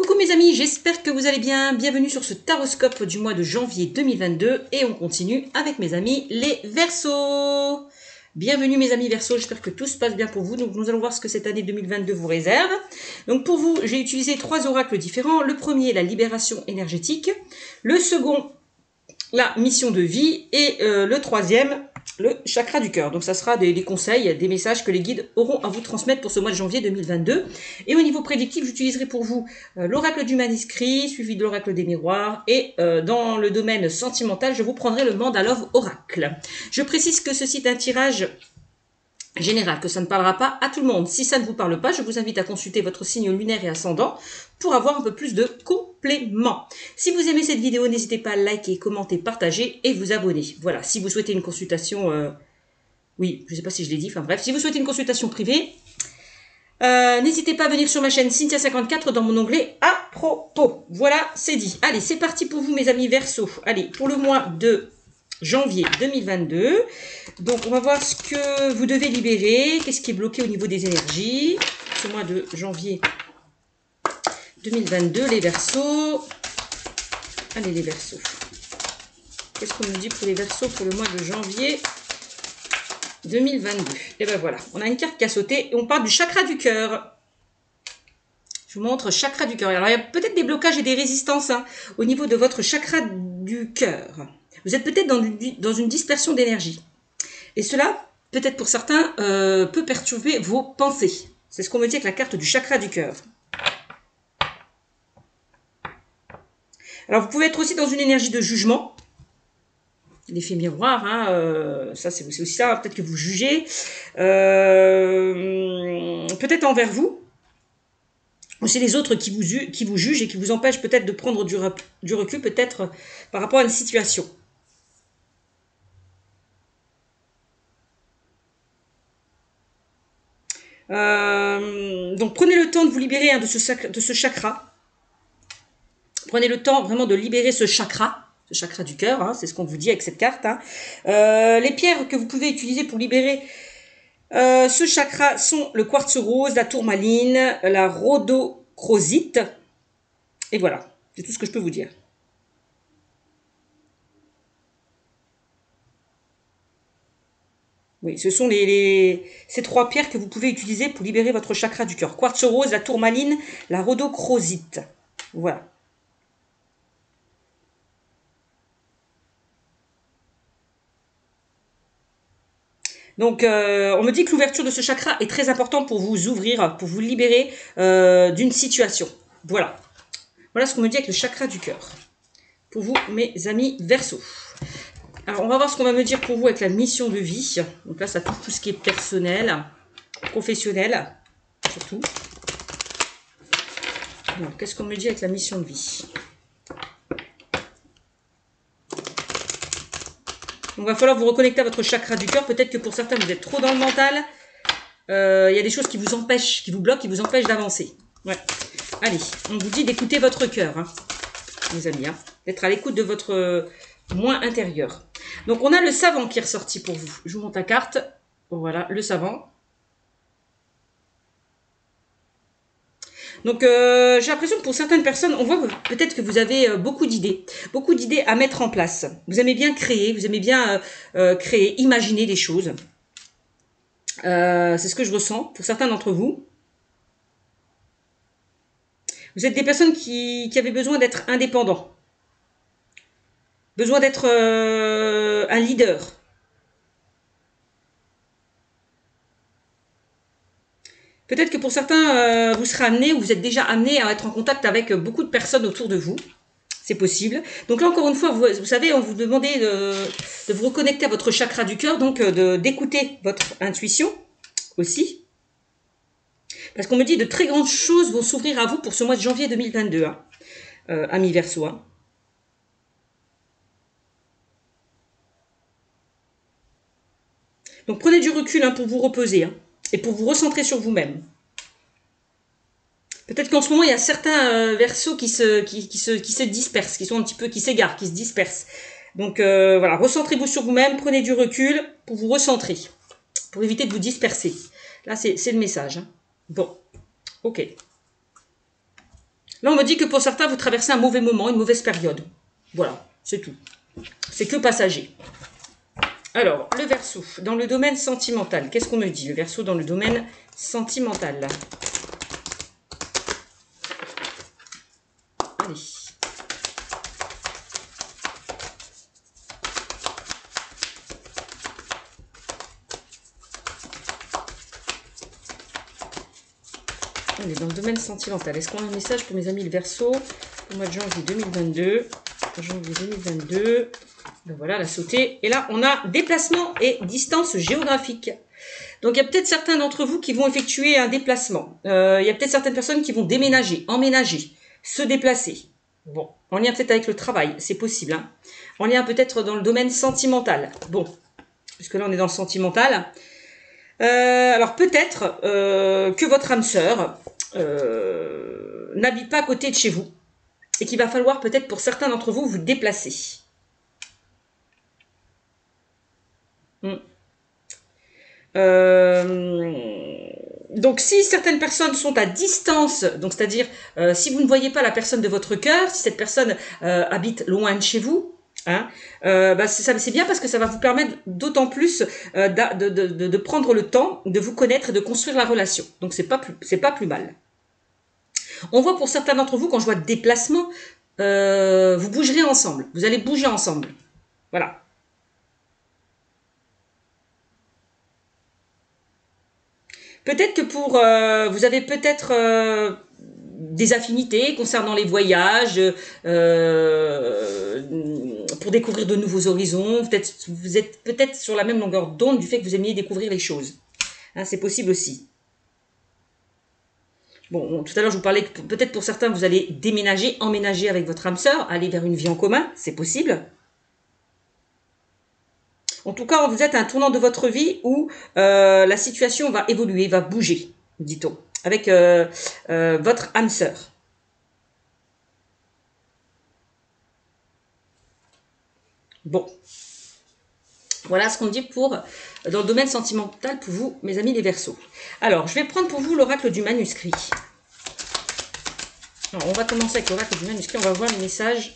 Coucou mes amis, j'espère que vous allez bien. Bienvenue sur ce taroscope du mois de janvier 2022 et on continue avec mes amis les Verseaux. Bienvenue mes amis Verseaux, j'espère que tout se passe bien pour vous. Donc nous allons voir ce que cette année 2022 vous réserve. Donc pour vous, j'ai utilisé 3 oracles différents. Le premier, la libération énergétique. Le second, la mission de vie. Et le troisième, le chakra du cœur. Donc ça sera des conseils, des messages que les guides auront à vous transmettre pour ce mois de janvier 2022. Et au niveau prédictif, j'utiliserai pour vous l'oracle du manuscrit, suivi de l'oracle des miroirs. Et dans le domaine sentimental, je vous prendrai le Mandalove oracle. Je précise que ceci est un tirage général, que ça ne parlera pas à tout le monde. Si ça ne vous parle pas, je vous invite à consulter votre signe lunaire et ascendant pour avoir un peu plus de compléments. Si vous aimez cette vidéo, n'hésitez pas à liker, commenter, partager et vous abonner. Voilà, si vous souhaitez une consultation, oui, je ne sais pas si je l'ai dit, enfin bref, si vous souhaitez une consultation privée, n'hésitez pas à venir sur ma chaîne Cynthia54 dans mon onglet à propos. Voilà, c'est dit. Allez, c'est parti pour vous mes amis Verseaux. Allez, pour le mois de janvier 2022. Donc, on va voir ce que vous devez libérer. Qu'est-ce qui est bloqué au niveau des énergies. Ce mois de janvier 2022, les Verseaux. Allez, les Verseaux. Qu'est-ce qu'on nous dit pour les Verseaux pour le mois de janvier 2022? Et ben voilà, on a une carte qui a sauté et on parle du chakra du cœur. Je vous montre chakra du cœur. Alors, il y a peut-être des blocages et des résistances au niveau de votre chakra du cœur. Vous êtes peut-être dans une dispersion d'énergie. Et cela, peut-être pour certains, peut perturber vos pensées. C'est ce qu'on me dit avec la carte du chakra du cœur. Alors, vous pouvez être aussi dans une énergie de jugement. L'effet miroir, ça c'est aussi ça, peut-être que vous jugez. Peut-être envers vous. Ou c'est les autres qui vous jugent et qui vous empêchent peut-être de prendre du recul, peut-être par rapport à une situation. Donc prenez le temps de vous libérer de ce chakra. Prenez le temps vraiment de libérer ce chakra du cœur, c'est ce qu'on vous dit avec cette carte. Les pierres que vous pouvez utiliser pour libérer ce chakra sont le quartz rose, la tourmaline, la rhodochrosite. Et voilà, c'est tout ce que je peux vous dire. Oui, ce sont ces 3 pierres que vous pouvez utiliser pour libérer votre chakra du cœur. Quartz rose, la tourmaline, la rhodochrosite. Voilà. Donc, on me dit que l'ouverture de ce chakra est très importante pour vous ouvrir, pour vous libérer d'une situation. Voilà. Voilà ce qu'on me dit avec le chakra du cœur. Pour vous, mes amis Verseaux. Alors, on va voir ce qu'on va me dire pour vous avec la mission de vie. Donc là, ça touche tout ce qui est personnel, professionnel, surtout. Alors, qu'est-ce qu'on me dit avec la mission de vie? Donc, il va falloir vous reconnecter à votre chakra du cœur. Peut-être que pour certains, vous êtes trop dans le mental. Il y a des choses qui vous empêchent, qui vous bloquent, qui vous empêchent d'avancer. Ouais. Allez, on vous dit d'écouter votre cœur, les amis. D'être à l'écoute de votre moi intérieur. Donc, on a le savant qui est ressorti pour vous. Je vous montre la carte. Voilà, le savant. Donc, j'ai l'impression que pour certaines personnes, on voit peut-être que vous avez beaucoup d'idées à mettre en place. Vous aimez bien créer, vous aimez bien créer, imaginer des choses. C'est ce que je ressens pour certains d'entre vous. Vous êtes des personnes qui avaient besoin d'être indépendants. Besoin d'être un leader. Peut-être que pour certains, vous serez amené, ou vous êtes déjà amené à être en contact avec beaucoup de personnes autour de vous. C'est possible. Donc là, encore une fois, vous savez, on vous demandait de vous reconnecter à votre chakra du cœur, donc d'écouter votre intuition aussi. Parce qu'on me dit de très grandes choses vont s'ouvrir à vous pour ce mois de janvier 2022, amis Verseaux. Donc prenez du recul pour vous reposer et pour vous recentrer sur vous-même. Peut-être qu'en ce moment, il y a certains Verseaux qui se dispersent, qui sont un petit peu, qui s'égarent, qui se dispersent. Donc voilà, recentrez-vous sur vous-même, prenez du recul pour vous recentrer, pour éviter de vous disperser. Là, c'est le message. Bon, ok. Là, on me dit que pour certains, vous traversez un mauvais moment, une mauvaise période. Voilà, c'est tout. C'est que passager. Alors, le Verseau, dans le domaine sentimental, qu'est-ce qu'on me dit? Le Verseau dans le domaine sentimental. Allez. Allez, dans le domaine sentimental, est-ce qu'on a un message pour mes amis le Verseau au mois de janvier 2022? Janvier 2022. Ben voilà, la sautée. Et là, on a déplacement et distance géographique. Donc, il y a peut-être certains d'entre vous qui vont effectuer un déplacement. Il y a peut-être certaines personnes qui vont déménager, emménager, se déplacer. Bon, en lien peut-être avec le travail, c'est possible. Hein. En lien peut-être dans le domaine sentimental. Bon, puisque là, on est dans le sentimental. Alors, peut-être que votre âme sœur n'habite pas à côté de chez vous. Et qu'il va falloir peut-être pour certains d'entre vous vous déplacer. Donc, si certaines personnes sont à distance, donc c'est-à-dire si vous ne voyez pas la personne de votre cœur, si cette personne habite loin de chez vous, hein, c'est bien parce que ça va vous permettre d'autant plus de prendre le temps de vous connaître et de construire la relation. Donc, c'est pas plus mal. On voit pour certains d'entre vous, quand je vois déplacement, vous bougerez ensemble. Vous allez bouger ensemble. Voilà. Peut-être que vous avez peut-être des affinités concernant les voyages, pour découvrir de nouveaux horizons. Vous êtes peut-être sur la même longueur d'onde du fait que vous aimiez découvrir les choses. Hein, c'est possible aussi. Bon, tout à l'heure, je vous parlais que peut-être pour certains, vous allez déménager, emménager avec votre âme sœur, aller vers une vie en commun. C'est possible. En tout cas, vous êtes à un tournant de votre vie où la situation va évoluer, va bouger, dit-on, avec votre âme sœur. Bon. Voilà ce qu'on dit dans le domaine sentimental pour vous, mes amis les Verseaux. Alors, je vais prendre pour vous l'oracle du manuscrit. Alors, on va commencer avec l'oracle du manuscrit. On va voir les messages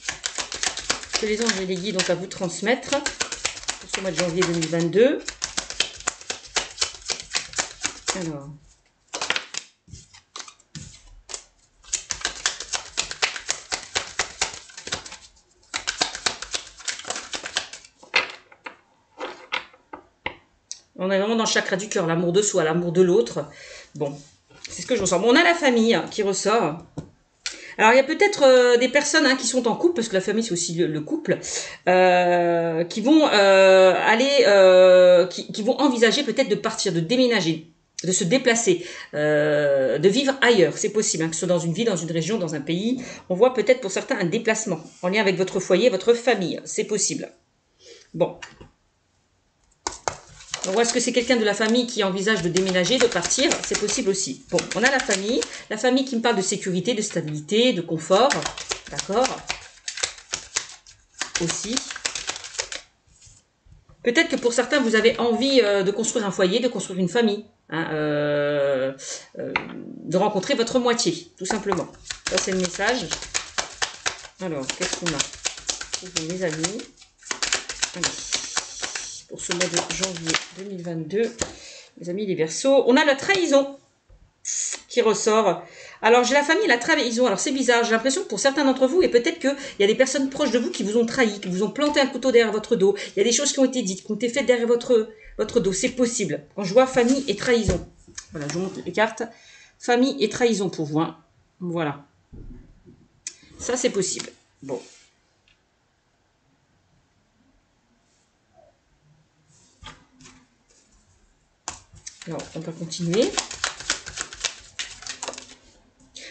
que les anges et les guides ont à vous transmettre pour ce mois de janvier 2022. Alors. On est vraiment dans le chakra du cœur, l'amour de soi, l'amour de l'autre. Bon, c'est ce que je ressens. Bon, on a la famille qui ressort. Alors, il y a peut-être des personnes qui sont en couple, parce que la famille, c'est aussi le couple, qui vont qui vont envisager peut-être de partir, de déménager, de se déplacer, de vivre ailleurs. C'est possible, que ce soit dans une ville, dans une région, dans un pays. On voit peut-être pour certains un déplacement en lien avec votre foyer, votre famille. C'est possible. Bon. Ou est-ce que c'est quelqu'un de la famille qui envisage de déménager, de partir? C'est possible aussi. Bon, on a la famille qui me parle de sécurité, de stabilité, de confort. D'accord? Aussi. Peut-être que pour certains, vous avez envie de construire un foyer, de construire une famille. De rencontrer votre moitié, tout simplement. Ça, c'est le message. Alors, qu'est-ce qu'on a pour vous, mes amis? Allez. Pour ce mois de janvier 2022, mes amis les Verseaux. On a la trahison qui ressort. Alors, j'ai la famille, la trahison. Alors, c'est bizarre. J'ai l'impression que pour certains d'entre vous, et peut-être qu'il y a des personnes proches de vous qui vous ont trahi, qui vous ont planté un couteau derrière votre dos. Il y a des choses qui ont été dites, qui ont été faites derrière votre dos. C'est possible. Quand je vois famille et trahison. Voilà, je vous montre les cartes. Famille et trahison pour vous. Hein. Voilà. Ça, c'est possible. Bon. Alors, on va continuer.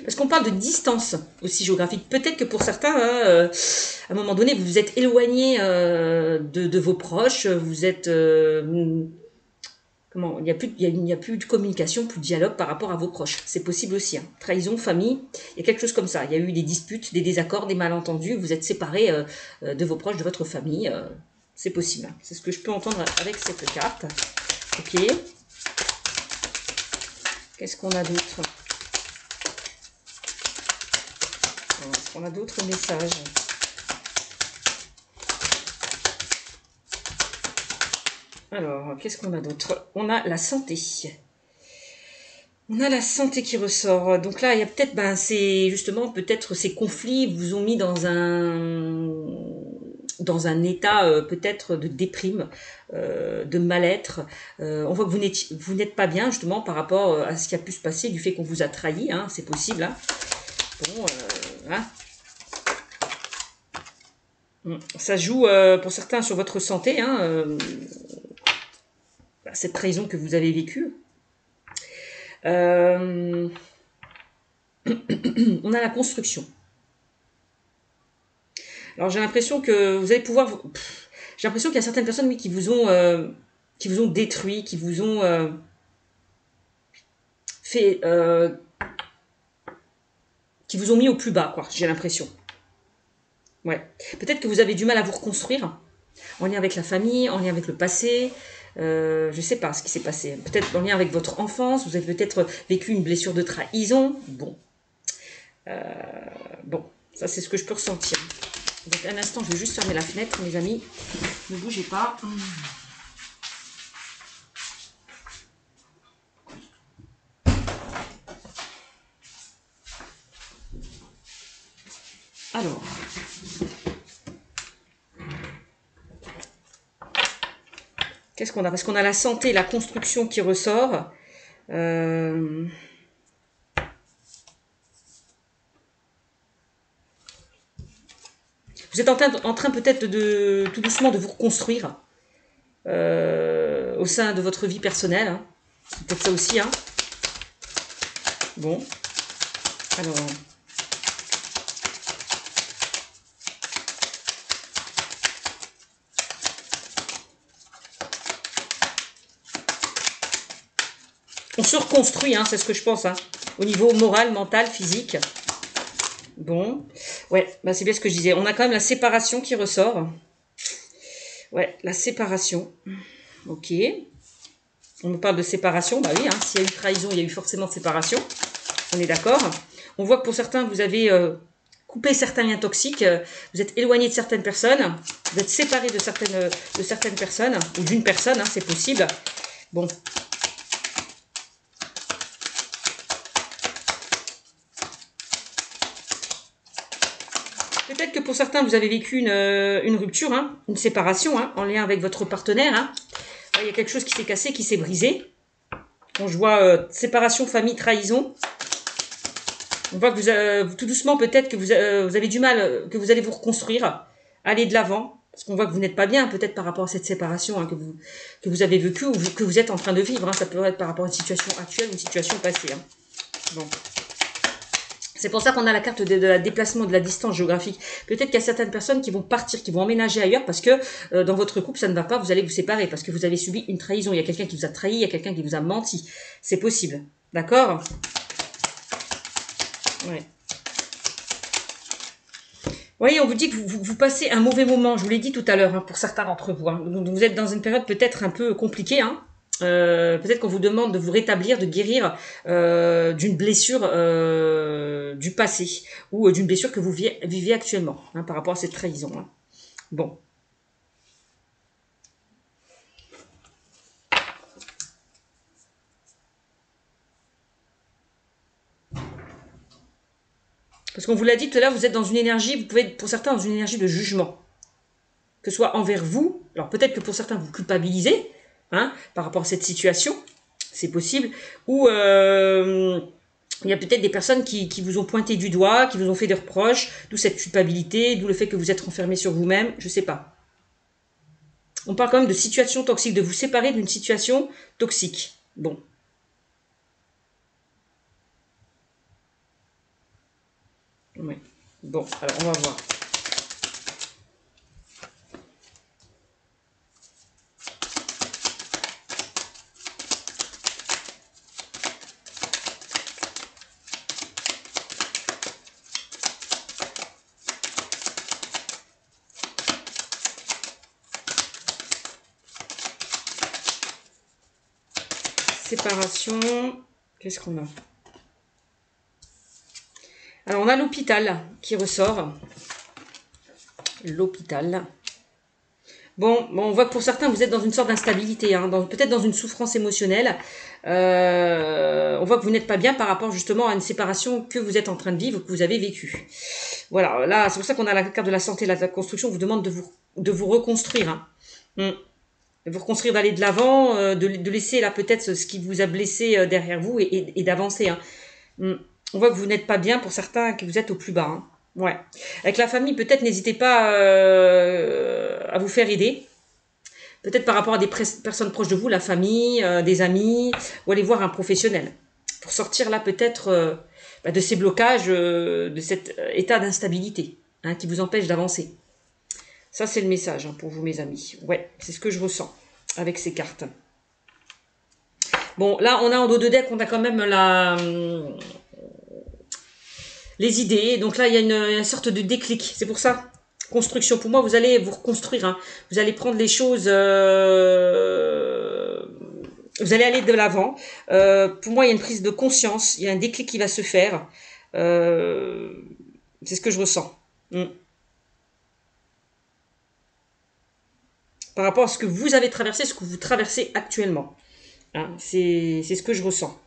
Parce qu'on parle de distance aussi géographique. Peut-être que pour certains, à un moment donné, vous vous êtes éloigné de vos proches. Vous êtes... comment, il n'y a plus de communication, plus de dialogue par rapport à vos proches. C'est possible aussi. Hein. Trahison, famille, il y a quelque chose comme ça. Il y a eu des disputes, des désaccords, des malentendus. Vous êtes séparés de vos proches, de votre famille. C'est possible. Hein. C'est ce que je peux entendre avec cette carte. Ok. Qu'est-ce qu'on a d'autre? On a d'autres messages. Alors, qu'est-ce qu'on a d'autre? On a la santé. On a la santé qui ressort. Donc là, il y a peut-être, c'est justement peut-être ces conflits vous ont mis dans un état peut-être de déprime, de mal-être. On voit que vous n'êtes pas bien justement par rapport à ce qui a pu se passer du fait qu'on vous a trahi. Hein, c'est possible. Hein. Bon, ça joue pour certains sur votre santé. Hein, cette trahison que vous avez vécue. On a la construction. Alors j'ai l'impression que vous allez pouvoir... J'ai l'impression qu'il y a certaines personnes oui, qui vous ont détruit, qui vous ont fait... qui vous ont mis au plus bas, quoi. J'ai l'impression. Ouais. Peut-être que vous avez du mal à vous reconstruire, en lien avec la famille, en lien avec le passé. Je ne sais pas ce qui s'est passé. Peut-être en lien avec votre enfance. Vous avez peut-être vécu une blessure de trahison. Bon. Bon, ça c'est ce que je peux ressentir. Donc un instant, je vais juste fermer la fenêtre, mes amis. Ne bougez pas. Alors. Qu'est-ce qu'on a? Parce qu'on a la santé, la construction qui ressort. Vous êtes en train peut-être de tout doucement de vous reconstruire au sein de votre vie personnelle. Hein. C'est peut-être ça aussi. Hein. Bon. Alors. On se reconstruit, hein, c'est ce que je pense, hein, au niveau moral, mental, physique. Bon, ouais, c'est bien ce que je disais. On a quand même la séparation qui ressort. Ouais, la séparation. Ok. On nous parle de séparation. Bah oui, hein, s'il y a eu trahison, il y a eu forcément séparation. On est d'accord. On voit que pour certains, vous avez coupé certains liens toxiques. Vous êtes éloigné de certaines personnes. Vous êtes séparé de certaines personnes. Ou d'une personne, hein, c'est possible. Bon. Peut-être que pour certains, vous avez vécu une rupture, hein, une séparation, hein, en lien avec votre partenaire. Hein. Il y a quelque chose qui s'est cassé, qui s'est brisé. Quand je vois séparation, famille, trahison, on voit que tout doucement, peut-être que vous avez du mal, que vous allez vous reconstruire, aller de l'avant, parce qu'on voit que vous n'êtes pas bien, peut-être par rapport à cette séparation hein, que vous avez vécue ou que vous êtes en train de vivre. Hein. Ça peut être par rapport à une situation actuelle ou une situation passée. Hein. Bon. C'est pour ça qu'on a la carte de la déplacement, de la distance géographique. Peut-être qu'il y a certaines personnes qui vont partir, qui vont emménager ailleurs parce que dans votre couple, ça ne va pas, vous allez vous séparer parce que vous avez subi une trahison. Il y a quelqu'un qui vous a trahi, il y a quelqu'un qui vous a menti. C'est possible. D'accord? Ouais. Vous voyez, on vous dit que vous passez un mauvais moment. Je vous l'ai dit tout à l'heure hein, pour certains d'entre vous. Hein. Donc, vous êtes dans une période peut-être un peu compliquée. Hein. Peut-être qu'on vous demande de vous rétablir, de guérir d'une blessure du passé ou d'une blessure que vous vivez actuellement hein, par rapport à cette trahison. Hein. Bon. Parce qu'on vous l'a dit tout à l'heure, vous êtes dans une énergie, vous pouvez être pour certains dans une énergie de jugement. Que ce soit envers vous, alors peut-être que pour certains vous culpabilisez hein, par rapport à cette situation, c'est possible, ou il y a peut-être des personnes qui vous ont pointé du doigt, qui vous ont fait des reproches, d'où cette culpabilité, d'où le fait que vous êtes renfermé sur vous-même, je sais pas. On parle quand même de situation toxique, de vous séparer d'une situation toxique. Bon. Ouais. Bon, alors on va voir. Séparation, qu'est-ce qu'on a? Alors, on a l'hôpital qui ressort. L'hôpital. Bon, on voit que pour certains, vous êtes dans une sorte d'instabilité, hein, peut-être dans une souffrance émotionnelle. On voit que vous n'êtes pas bien par rapport justement à une séparation que vous êtes en train de vivre, que vous avez vécue. Voilà, là, c'est pour ça qu'on a la carte de la santé, la construction, vous demande de vous reconstruire. Hein. De vous reconstruire, d'aller de l'avant, de laisser là peut-être ce qui vous a blessé derrière vous et d'avancer. Hein. On voit que vous n'êtes pas bien pour certains, que vous êtes au plus bas. Hein. Ouais. Avec la famille, peut-être n'hésitez pas à vous faire aider. Peut-être par rapport à des personnes proches de vous, la famille, des amis, ou aller voir un professionnel. Pour sortir là peut-être de ces blocages, de cet état d'instabilité hein, qui vous empêche d'avancer. Ça c'est le message hein, pour vous mes amis. Ouais, c'est ce que je ressens avec ces cartes. Bon, là on a en dos de deck, on a quand même les idées. Donc là, il y a une sorte de déclic. C'est pour ça, construction. Pour moi, vous allez vous reconstruire. Hein. Vous allez prendre les choses... vous allez aller de l'avant. Pour moi, il y a une prise de conscience. Il y a un déclic qui va se faire. C'est ce que je ressens. Par rapport à ce que vous avez traversé, ce que vous traversez actuellement. Hein, c'est ce que je ressens.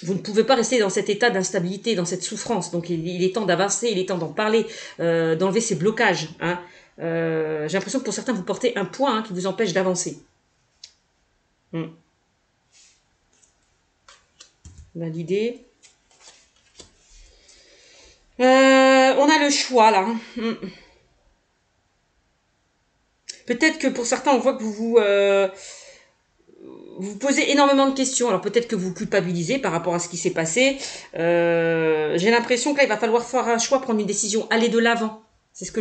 Vous ne pouvez pas rester dans cet état d'instabilité, dans cette souffrance. Donc, il est temps d'avancer, il est temps d'en parler, d'enlever ces blocages. Hein. J'ai l'impression que pour certains, vous portez un poids hein, qui vous empêche d'avancer. Validé. On a le choix, là. Peut-être que pour certains, on voit que vous posez énormément de questions. Alors peut-être que vous culpabilisez par rapport à ce qui s'est passé. J'ai l'impression que là, il va falloir faire un choix, prendre une décision, aller de l'avant. C'est ce qu'on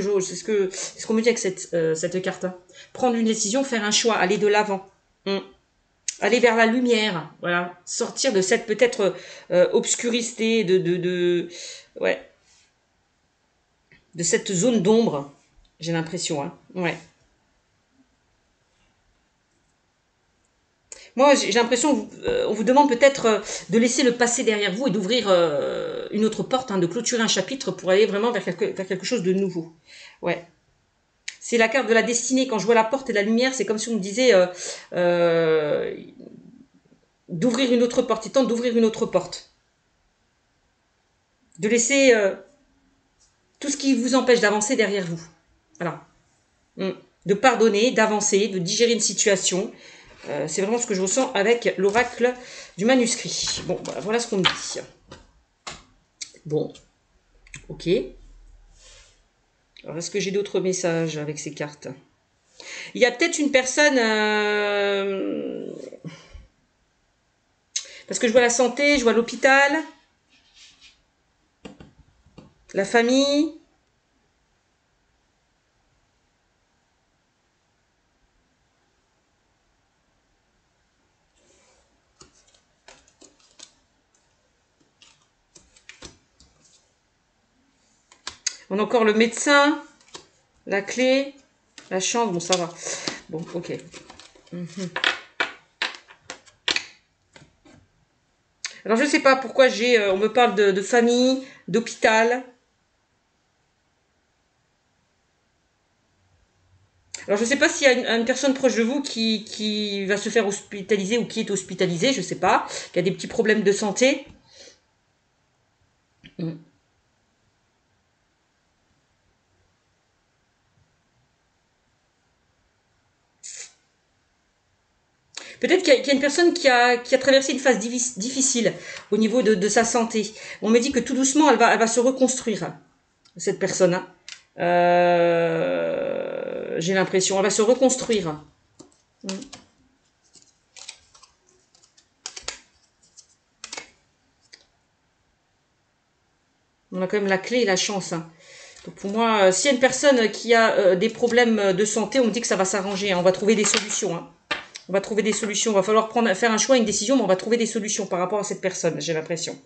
me dit avec cette carte. Hein. Prendre une décision, faire un choix, aller de l'avant. Aller vers la lumière. Voilà. Sortir de cette peut-être obscurité, de cette zone d'ombre. J'ai l'impression. Hein. Ouais. Moi, j'ai l'impression on vous demande peut-être de laisser le passé derrière vous et d'ouvrir une autre porte, hein, de clôturer un chapitre pour aller vraiment vers quelque chose de nouveau. Ouais. C'est la carte de la destinée. Quand je vois la porte et la lumière, c'est comme si on me disait d'ouvrir une autre porte. Il tente d'ouvrir une autre porte. De laisser tout ce qui vous empêche d'avancer derrière vous. Voilà. De pardonner, d'avancer, de digérer une situation. C'est vraiment ce que je ressens avec l'oracle du manuscrit. Bon, voilà ce qu'on me dit. Bon, ok. Alors, est-ce que j'ai d'autres messages avec ces cartes? Il y a peut-être une personne... parce que je vois la santé, je vois l'hôpital, la famille... On a encore le médecin, la clé, la chance, bon ça va. Bon, ok. Alors je sais pas pourquoi on me parle de famille, d'hôpital. Alors je sais pas s'il y a une personne proche de vous qui va se faire hospitaliser ou qui est hospitalisée, je sais pas, qui a des petits problèmes de santé. Peut-être qu'il y a une personne qui a traversé une phase difficile au niveau de sa santé. On me dit que tout doucement, elle va se reconstruire, cette personne. Hein. J'ai l'impression, elle va se reconstruire. On a quand même la clé et la chance. Hein. Donc pour moi, s'il y a une personne qui a des problèmes de santé, on me dit que ça va s'arranger. Hein. On va trouver des solutions. Hein. On va trouver des solutions. Il va falloir faire un choix, une décision, mais on va trouver des solutions par rapport à cette personne, j'ai l'impression.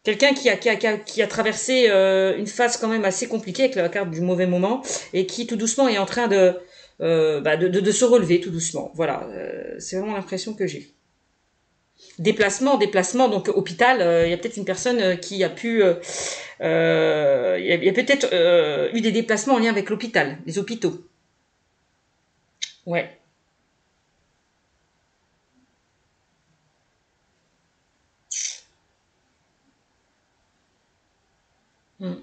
Quelqu'un qui a traversé une phase quand même assez compliquée avec la carte du mauvais moment et qui tout doucement est en train de se relever tout doucement. Voilà, c'est vraiment l'impression que j'ai. Déplacement, donc hôpital, il y a peut-être une personne qui a pu... il y a peut-être eu des déplacements en lien avec l'hôpital, les hôpitaux. Ouais. Hmm.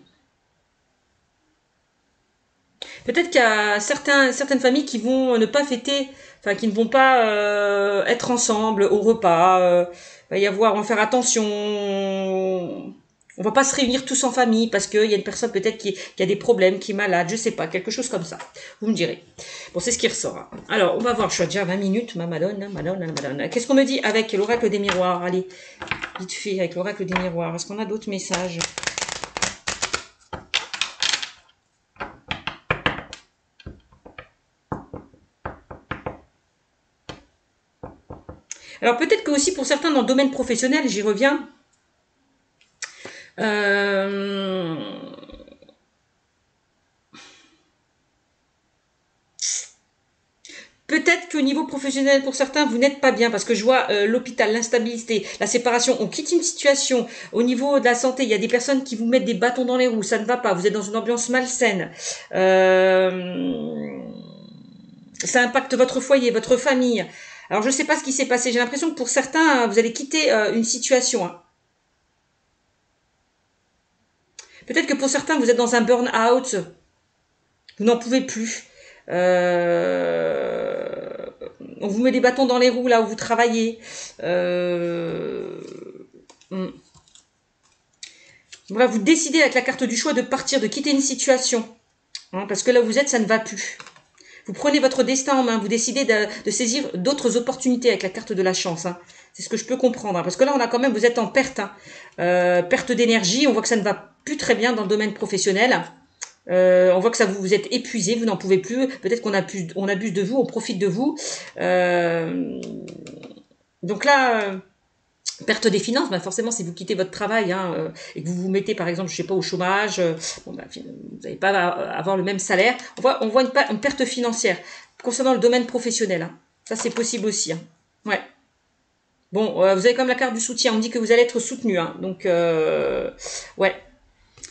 Peut-être qu'il y a certaines familles qui vont ne pas fêter, enfin qui ne vont pas être ensemble au repas. Va y avoir, on va faire attention. On va pas se réunir tous en famille parce qu'il y a une personne peut-être qui a des problèmes, qui est malade, je sais pas, quelque chose comme ça. Vous me direz. Bon, c'est ce qui ressort. Hein. Alors, on va voir, je suis déjà à 20 minutes, ma Madone. Qu'est-ce qu'on me dit avec l'oracle des miroirs? Allez, vite fait, avec l'oracle des miroirs. Est-ce qu'on a d'autres messages? Alors peut-être que aussi pour certains dans le domaine professionnel, j'y reviens, peut-être qu'au niveau professionnel, pour certains, vous n'êtes pas bien parce que je vois l'hôpital, l'instabilité, la séparation. On quitte une situation. Au niveau de la santé, il y a des personnes qui vous mettent des bâtons dans les roues. Ça ne va pas. Vous êtes dans une ambiance malsaine. Ça impacte votre foyer, votre famille. Alors je ne sais pas ce qui s'est passé. J'ai l'impression que pour certains, vous allez quitter une situation. Hein. Peut-être que pour certains, vous êtes dans un burn-out. Vous n'en pouvez plus. On vous met des bâtons dans les roues là où vous travaillez. Voilà, vous décidez avec la carte du choix de partir, de quitter une situation. Hein, parce que là où vous êtes, ça ne va plus. Vous prenez votre destin en main, vous décidez de saisir d'autres opportunités avec la carte de la chance. Hein. C'est ce que je peux comprendre. Hein, parce que là, on a quand même, vous êtes en perte. Hein. Perte d'énergie, on voit que ça ne va plus très bien dans le domaine professionnel. On voit que ça vous êtes épuisé, vous n'en pouvez plus. Peut-être qu'on abuse de vous, on profite de vous. Donc là, perte des finances, bah forcément, si vous quittez votre travail hein, et que vous vous mettez, par exemple, je sais pas, au chômage, bon, bah, vous n'allez pas avoir le même salaire. On voit une perte financière concernant le domaine professionnel. Hein. Ça, c'est possible aussi. Hein. Ouais. Bon, vous avez comme la carte du soutien. On dit que vous allez être soutenu. Hein. Donc, ouais.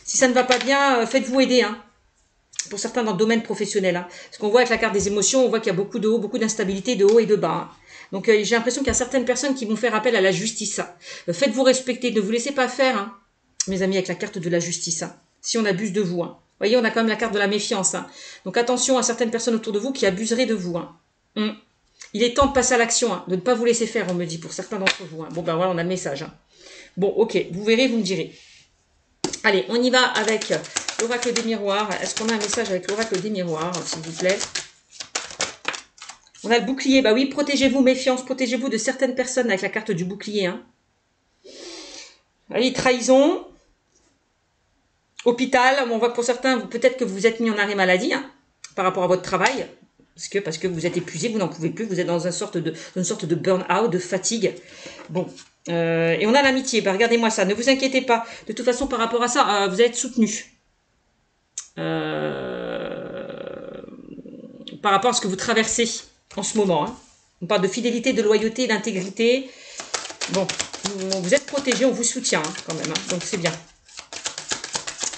Si ça ne va pas bien, faites-vous aider. Hein. Pour certains dans le domaine professionnel. Hein. Parce qu'on voit avec la carte des émotions, on voit qu'il y a beaucoup de haut, beaucoup d'instabilité, de haut et de bas. Hein. Donc j'ai l'impression qu'il y a certaines personnes qui vont faire appel à la justice. Hein. Faites-vous respecter, ne vous laissez pas faire, hein, mes amis, avec la carte de la justice. Hein. Si on abuse de vous. Hein. Vous voyez, on a quand même la carte de la méfiance. Hein. Donc attention à certaines personnes autour de vous qui abuseraient de vous. Hein. Il est temps de passer à l'action, hein, de ne pas vous laisser faire, on me dit, pour certains d'entre vous. Hein. Bon ben voilà, on a le message. Hein. Bon, ok, vous verrez, vous me direz. Allez, on y va avec l'oracle des miroirs. Est-ce qu'on a un message avec l'oracle des miroirs, s'il vous plaît? On a le bouclier. Bah oui, protégez-vous, méfiance, protégez-vous de certaines personnes avec la carte du bouclier. Hein. Allez, trahison. Hôpital. On voit que pour certains, peut-être que vous vous êtes mis en arrêt maladie hein, par rapport à votre travail. Parce que vous êtes épuisé, vous n'en pouvez plus. Vous êtes dans une sorte de burn-out, de fatigue. Bon. Et on a l'amitié. Bah, regardez-moi ça. Ne vous inquiétez pas. De toute façon, par rapport à ça, vous allez être soutenu. Par rapport à ce que vous traversez en ce moment. Hein. On parle de fidélité, de loyauté, d'intégrité. Bon, vous êtes protégé, on vous soutient hein, quand même. Hein. Donc c'est bien.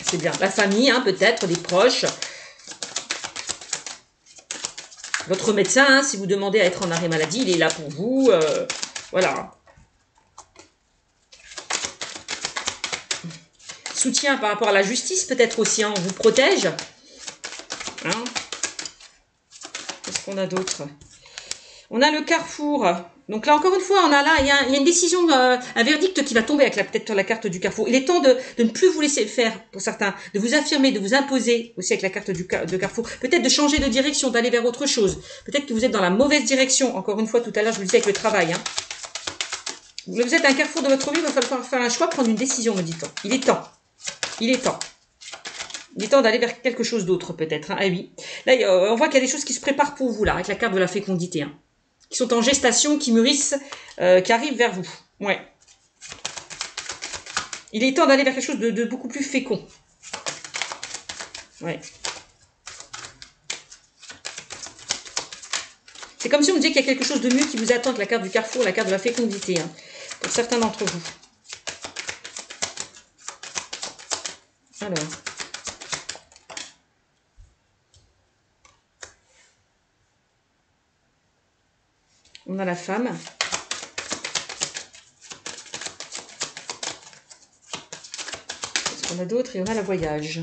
C'est bien. La famille, hein, peut-être, des proches. Votre médecin, hein, si vous demandez à être en arrêt maladie, il est là pour vous. Voilà. Soutien par rapport à la justice, peut-être aussi. Hein, on vous protège. Hein. Qu'est-ce qu'on a d'autre? On a le carrefour. Donc là, encore une fois, on a là, il y a une décision, un verdict qui va tomber avec peut-être la carte du carrefour. Il est temps de ne plus vous laisser faire, pour certains, de vous affirmer, de vous imposer aussi avec la carte de carrefour. Peut-être de changer de direction, d'aller vers autre chose. Peut-être que vous êtes dans la mauvaise direction. Encore une fois, tout à l'heure, je vous le disais avec le travail. Hein. Vous êtes à un carrefour de votre vie, il va falloir faire un choix, prendre une décision, me dit-on. Il est temps. Il est temps. Il est temps d'aller vers quelque chose d'autre, peut-être. Hein. Ah oui. Là, on voit qu'il y a des choses qui se préparent pour vous, là, avec la carte de la fécondité. Hein. Qui sont en gestation, qui mûrissent, qui arrivent vers vous. Ouais. Il est temps d'aller vers quelque chose de beaucoup plus fécond. Ouais. C'est comme si on me disait qu'il y a quelque chose de mieux qui vous attend avec la carte du carrefour, la carte de la fécondité, hein, pour certains d'entre vous. Alors. On a la femme. Qu'est-ce qu'on a d'autre? Et on a le voyage.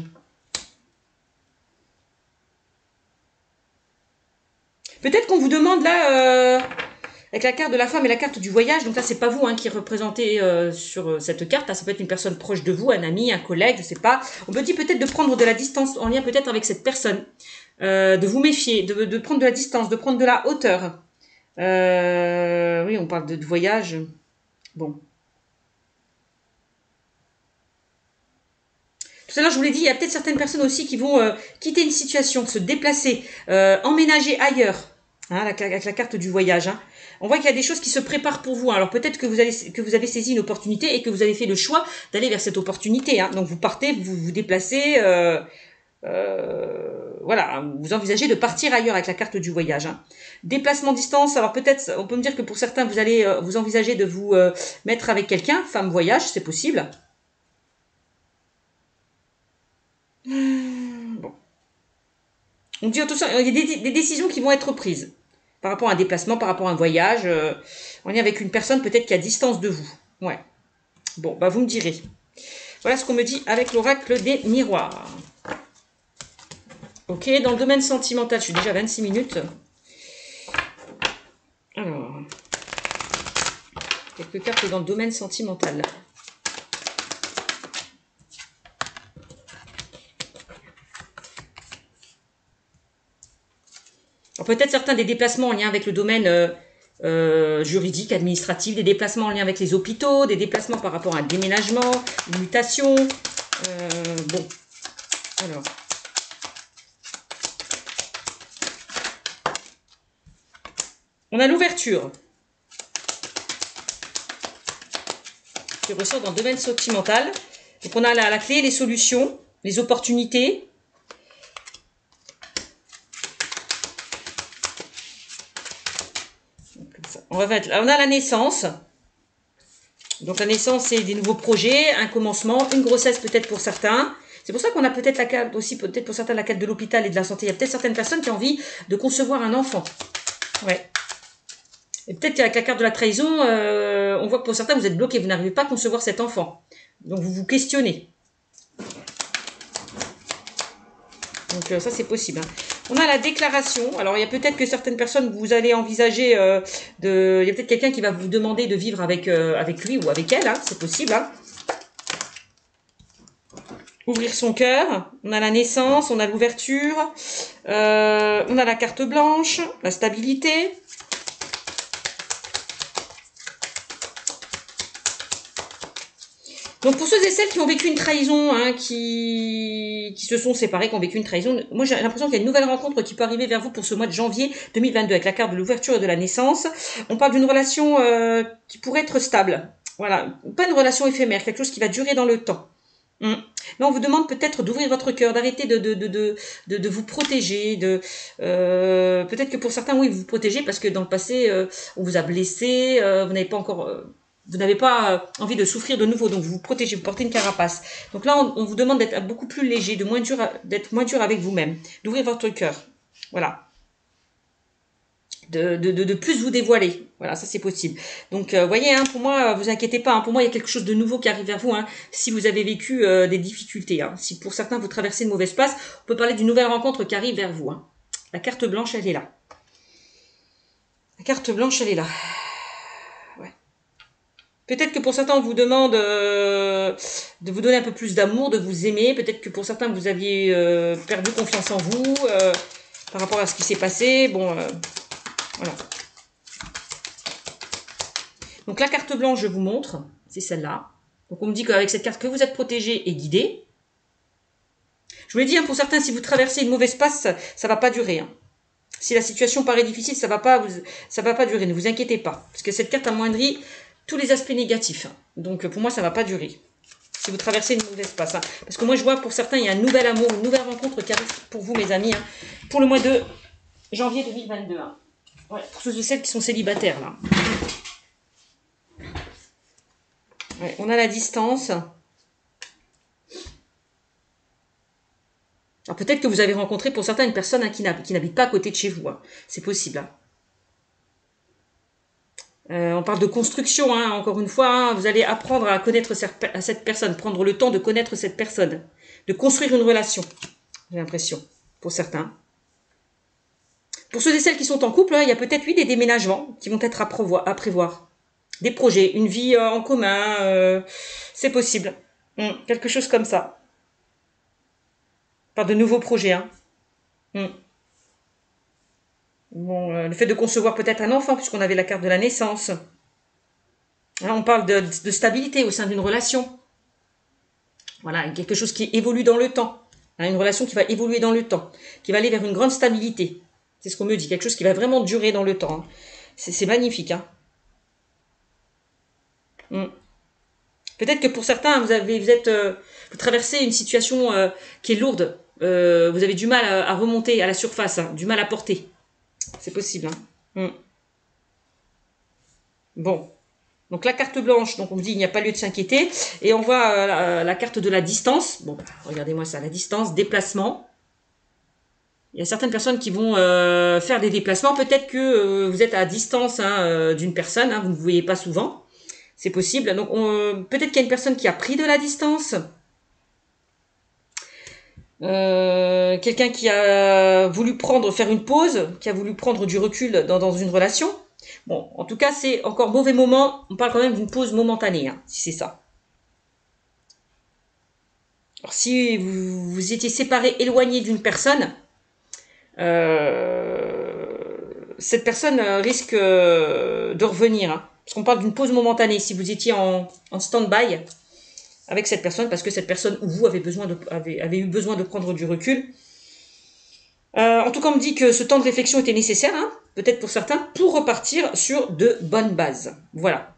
Peut-être qu'on vous demande là, avec la carte de la femme et la carte du voyage, donc là c'est pas vous hein, qui représentez sur cette carte, là, ça peut être une personne proche de vous, un ami, un collègue, je sais pas. On peut dire peut-être de prendre de la distance en lien peut-être avec cette personne, de vous méfier, de prendre de la distance, de prendre de la hauteur. Oui, on parle de voyage. Bon. Tout à l'heure, je vous l'ai dit, il y a peut-être certaines personnes aussi qui vont quitter une situation, se déplacer, emménager ailleurs, hein, avec la carte du voyage. Hein. On voit qu'il y a des choses qui se préparent pour vous. Hein. Alors peut-être que vous avez saisi une opportunité et que vous avez fait le choix d'aller vers cette opportunité. Hein. Donc vous partez, vous vous déplacez, voilà, vous envisagez de partir ailleurs avec la carte du voyage. Hein. Déplacement distance, alors peut-être, on peut me dire que pour certains, vous allez vous envisager de vous mettre avec quelqu'un, femme voyage, c'est possible. Bon. On dit attention, il y a des décisions qui vont être prises par rapport à un déplacement, par rapport à un voyage. On est avec une personne peut-être qui est à distance de vous. Ouais. Bon, bah vous me direz. Voilà ce qu'on me dit avec l'oracle des miroirs. Ok, dans le domaine sentimental, je suis déjà à 26 minutes. Alors, quelques cartes dans le domaine sentimental. Peut-être certains des déplacements en lien avec le domaine juridique, administratif, des déplacements en lien avec les hôpitaux, des déplacements par rapport à un déménagement, une mutation. Bon, alors. On a l'ouverture qui ressort dans le domaine sentimental. Donc on a la clé, les solutions, les opportunités. On a la naissance. Donc la naissance, c'est des nouveaux projets, un commencement, une grossesse peut-être pour certains. C'est pour ça qu'on a peut-être la carte aussi, peut-être pour certains, la carte de l'hôpital et de la santé. Il y a peut-être certaines personnes qui ont envie de concevoir un enfant. Ouais. Et peut-être qu'avec la carte de la trahison, on voit que pour certains, vous êtes bloqués, vous n'arrivez pas à concevoir cet enfant. Donc vous vous questionnez. Donc ça, c'est possible. Hein. On a la déclaration. Alors, il y a peut-être que certaines personnes, vous allez envisager il y a peut-être quelqu'un qui va vous demander de vivre avec lui ou avec elle. Hein, c'est possible. Hein. Ouvrir son cœur. On a la naissance, on a l'ouverture. On a la carte blanche, la stabilité. Donc pour ceux et celles qui ont vécu une trahison, hein, qui se sont séparés, qui ont vécu une trahison, moi j'ai l'impression qu'il y a une nouvelle rencontre qui peut arriver vers vous pour ce mois de janvier 2022 avec la carte de l'ouverture et de la naissance. On parle d'une relation qui pourrait être stable. Voilà, pas une relation éphémère, quelque chose qui va durer dans le temps. Là, on vous demande peut-être d'ouvrir votre cœur, d'arrêter de vous protéger. Peut-être que pour certains, oui, vous vous protégez parce que dans le passé, on vous a blessé, vous n'avez pas encore... vous n'avez pas envie de souffrir de nouveau, donc vous vous protégez, vous portez une carapace. Donc là, on vous demande d'être beaucoup plus léger, d'être moins dur avec vous-même, d'ouvrir votre cœur. Voilà. De plus vous dévoiler. Voilà, ça c'est possible. Donc, voyez, hein, pour moi, vous inquiétez pas. Hein, pour moi, il y a quelque chose de nouveau qui arrive vers vous. Hein, si vous avez vécu des difficultés. Hein, si pour certains, vous traversez une mauvaise passe, on peut parler d'une nouvelle rencontre qui arrive vers vous. Hein. La carte blanche, elle est là. La carte blanche, elle est là. Ouais. Peut-être que pour certains, on vous demande de vous donner un peu plus d'amour, de vous aimer. Peut-être que pour certains, vous aviez perdu confiance en vous par rapport à ce qui s'est passé. Bon... Voilà. Donc la carte blanche, je vous montre, c'est celle-là. Donc on me dit qu'avec cette carte, que vous êtes protégé et guidé. Je vous l'ai dit, hein, pour certains, si vous traversez une mauvaise passe, ça ne va pas durer. Hein. Si la situation paraît difficile, ça va pas durer, ne vous inquiétez pas. Parce que cette carte amoindrit tous les aspects négatifs. Hein. Donc pour moi, ça ne va pas durer. Si vous traversez une mauvaise passe. Hein. Parce que moi, je vois pour certains, il y a un nouvel amour, une nouvelle rencontre qui arrive pour vous, mes amis, hein, pour le mois de janvier 2022. Hein. Ouais, pour ceux et celles qui sont célibataires, là. Ouais, on a la distance. Alors peut-être que vous avez rencontré pour certains une personne hein, qui n'habite pas à côté de chez vous. Hein. C'est possible. Hein. On parle de construction, hein, encore une fois. Hein, vous allez apprendre à connaître cette personne, prendre le temps de connaître cette personne, de construire une relation, j'ai l'impression, pour certains. Pour ceux et celles qui sont en couple, hein, il y a peut-être, oui, des déménagements qui vont être à prévoir. Des projets, une vie en commun, c'est possible. Quelque chose comme ça. Pas de nouveaux projets. Hein. Bon, le fait de concevoir peut-être un enfant, puisqu'on avait la carte de la naissance. Hein, on parle de stabilité au sein d'une relation. Voilà, quelque chose qui évolue dans le temps. Hein, une relation qui va évoluer dans le temps, qui va aller vers une grande stabilité. C'est ce qu'on me dit, quelque chose qui va vraiment durer dans le temps. Hein. C'est magnifique. Hein. Peut-être que pour certains, vous traversez une situation qui est lourde. Vous avez du mal à remonter à la surface, hein, du mal à porter. C'est possible. Hein. Bon. Donc la carte blanche, donc on me dit il n'y a pas lieu de s'inquiéter. Et on voit la carte de la distance. Bon, regardez-moi ça, la distance, déplacement. Il y a certaines personnes qui vont faire des déplacements. Peut-être que vous êtes à distance hein, d'une personne, hein, vous ne vous voyez pas souvent. C'est possible. Donc peut-être qu'il y a une personne qui a pris de la distance. Quelqu'un qui a voulu faire une pause, qui a voulu prendre du recul dans une relation. Bon, en tout cas, c'est encore mauvais moment. On parle quand même d'une pause momentanée, hein, si c'est ça. Alors, si vous étiez séparé, éloigné d'une personne, cette personne risque de revenir. Hein, parce qu'on parle d'une pause momentanée. Si vous étiez en stand-by avec cette personne, parce que cette personne ou vous avez eu besoin de prendre du recul. En tout cas, on me dit que ce temps de réflexion était nécessaire, hein, peut-être pour certains, pour repartir sur de bonnes bases. Voilà.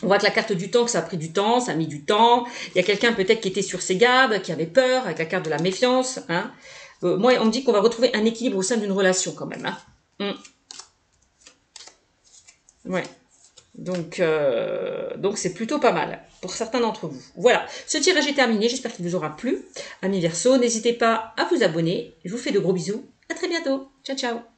On voit que la carte du temps, que ça a pris du temps, ça a mis du temps. Il y a quelqu'un peut-être qui était sur ses gardes, qui avait peur, avec la carte de la méfiance. Hein. Moi, on me dit qu'on va retrouver un équilibre au sein d'une relation quand même. Hein. Ouais. Donc c'est plutôt pas mal pour certains d'entre vous. Voilà, ce tirage est terminé, j'espère qu'il vous aura plu. Amis Verseau, n'hésitez pas à vous abonner. Je vous fais de gros bisous. À très bientôt. Ciao, ciao.